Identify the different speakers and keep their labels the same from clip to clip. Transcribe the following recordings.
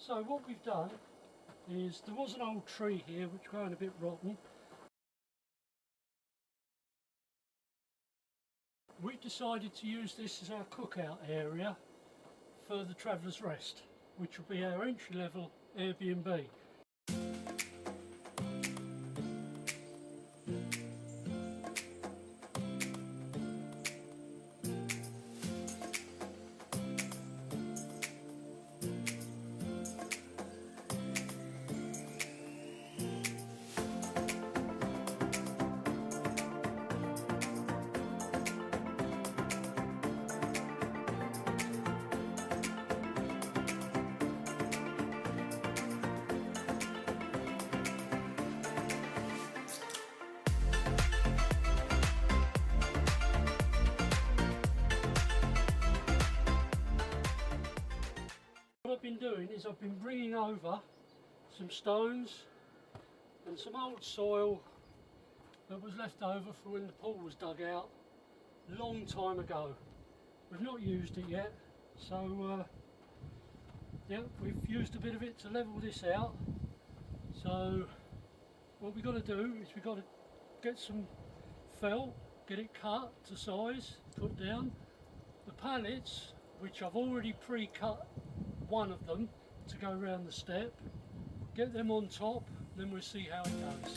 Speaker 1: So what we've done is, there was an old tree here which was going a bit rotten. We decided to use this as our cookout area for the Traveller's Rest, which will be our entry-level Airbnb. What I've been doing is I've been bringing over some stones and some old soil that was left over from when the pool was dug out a long time ago. We've not used it yet, so yeah, we've used a bit of it to level this out. So what we've got to do is we've got to get some felt, get it cut to size, put down the pallets, which I've already pre-cut one of them to go around the step, get them on top, then we'll see how it goes.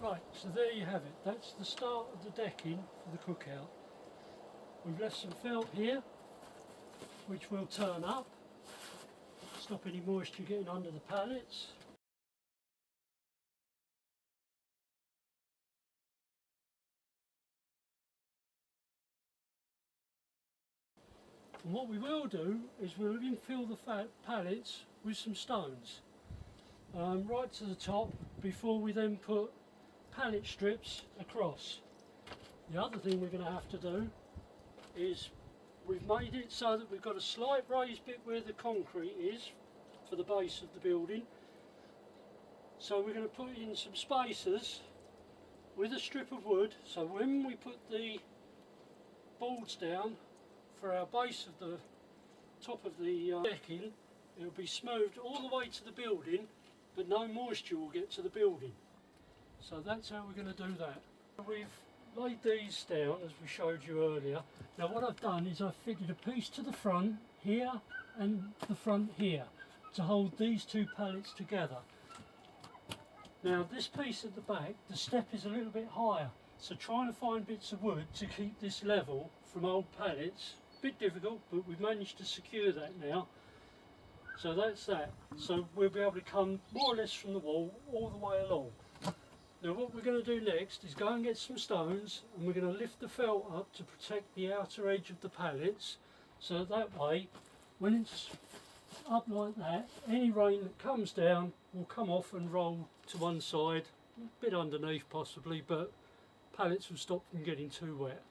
Speaker 1: Right, so there you have it. That's the start of the decking for the cookout. We've left some felt here, which will turn up, stop any moisture getting under the pallets. And what we will do is we'll infill the pallets with some stones right to the top before we then put pallet strips across. The other thing we're going to have to do is we've made it so that we've got a slight raised bit where the concrete is for the base of the building. So we're going to put in some spacers with a strip of wood, so when we put the boards down for our base of the top of the decking, it will be smoothed all the way to the building, but no moisture will get to the building. So that's how we're going to do that. We've laid these down as we showed you earlier. Now what I've done is I've fitted a piece to the front here and the front here to hold these two pallets together. Now this piece at the back, the step is a little bit higher, So trying to find bits of wood to keep this level from old pallets, a bit difficult, but we've managed to secure that now. So that's that. So we'll be able to come more or less from the wall all the way along. Now what we're going to do next is go and get some stones, and we're going to lift the felt up to protect the outer edge of the pallets, so that way when it's up like that, any rain that comes down will come off and roll to one side, a bit underneath possibly, but pallets will stop from getting too wet.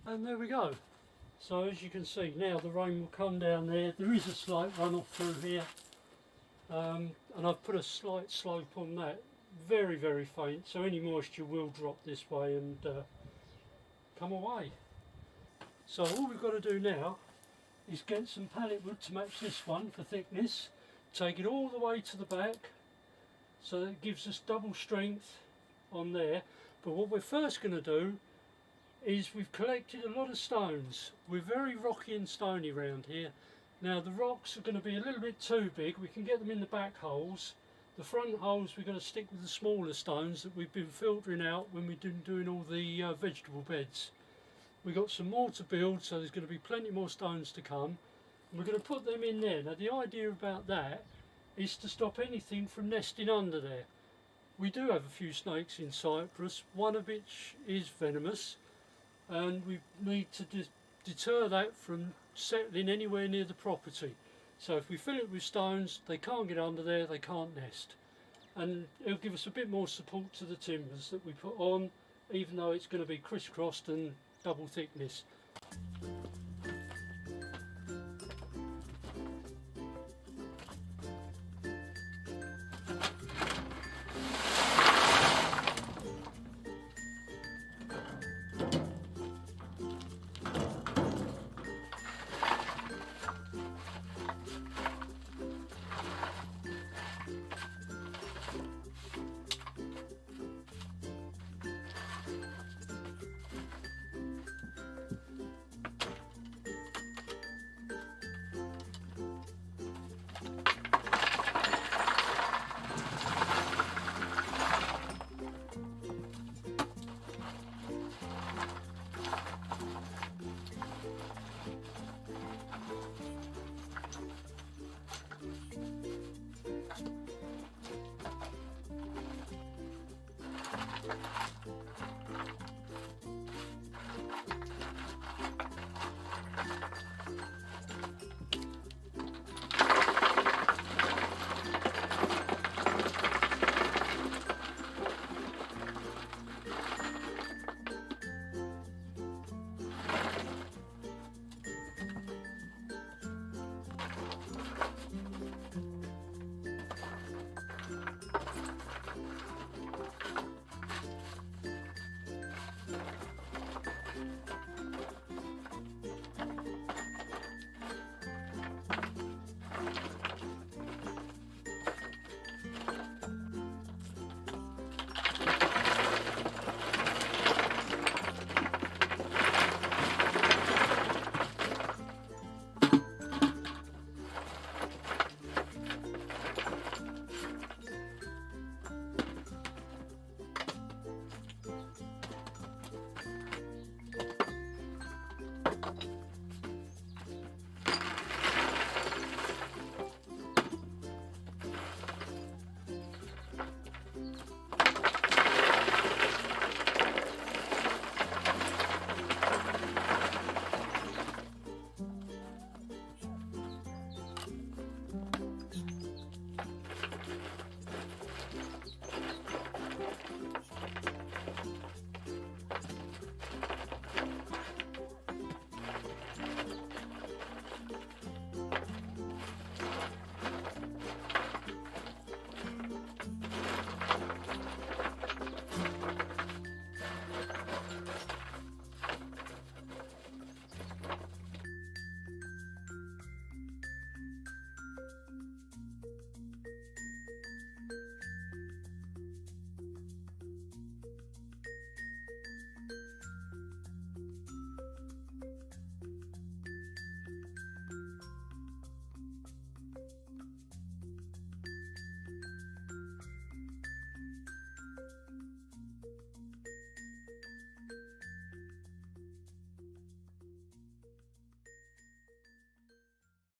Speaker 1: And there we go. So as you can see now, the rain will come down there. There is a slight runoff through here, and I've put a slight slope on that, very faint, so any moisture will drop this way and come away. So all we've got to do now is get some pallet wood to match this one for thickness, take it all the way to the back so that it gives us double strength on there. But what we're first going to do is we've collected a lot of stones. We're very rocky and stony around here. Now the rocks are going to be a little bit too big. We can get them in the back holes. The front holes we're going to stick with the smaller stones that we've been filtering out when we've been doing all the vegetable beds. We've got some more to build, so there's going to be plenty more stones to come. And we're going to put them in there. Now the idea about that is to stop anything from nesting under there. We do have a few snakes in Cyprus, one of which is venomous, and we need to deter that from settling anywhere near the property. So if we fill it with stones, they can't get under there, they can't nest. And it'll give us a bit more support to the timbers that we put on, even though it's going to be crisscrossed and double thickness.